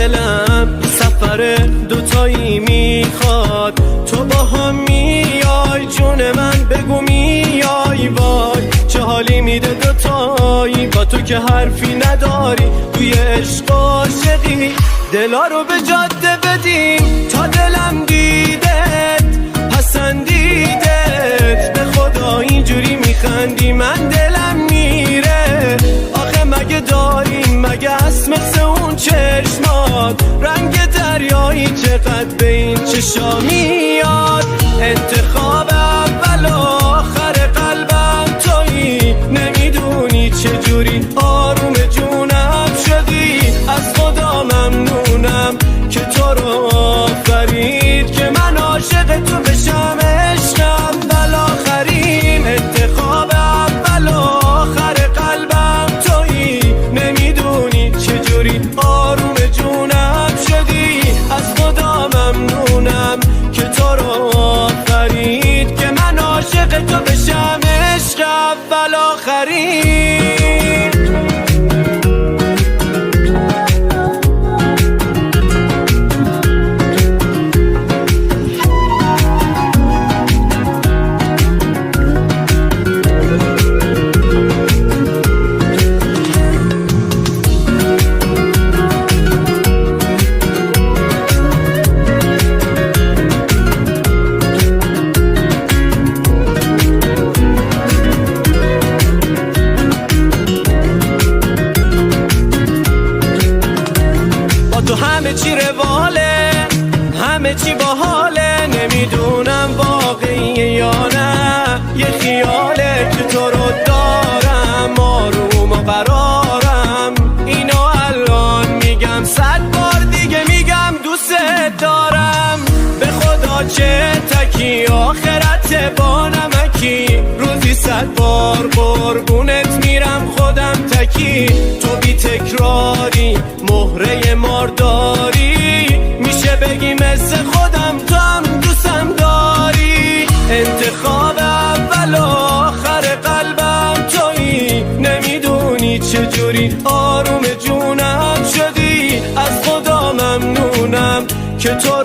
دلم سفر دوتایی میخواد، تو با هم میای جون من بگو میای، وای چه حالی میده دوتایی با تو که حرفی نداری، توی عشق عاشقی دلا رو به جاده بدیم تا دلم دیدت پسندیدت، به خدا اینجوری میخندی من دلم میره، آخه مگه داریم مگه هست مثل اون چشمات رنگ دریایی چقدر به این چشا میاد، انتخاب اول آخر قلبم تویی، نمیدونی چجوری آروم جونم شدی، از خدا ممنونم که تو رو آفرید که من عاشق تو بشم، عشق اول آخرین، انتخاب اول آخر قلبم تویی، نمیدونی چجوری آروم جونم شدی، از خدا ممنونم که تو رو آفرید که من عاشق تو بشم، عشق اول آخرین. تو همه چی رواله، همه چی باحاله، نمیدونم واقعیه یا نه، یه خیاله که تو رو دارم آروم و قرارم، اینو الان میگم 100 بار دیگه میگم دوست دارم، به خدا چه تکی آخرت با نمکی، روزی 100 بار قربونت میرم خودم تکی، تو بی تکراری مهره مارداری، میشه بگی مثل خودم تو هم دوستم داری، انتخاب اول آخر قلبم تویی، نمیدونی چجوری آروم جونم شدی، از خدا ممنونم که تو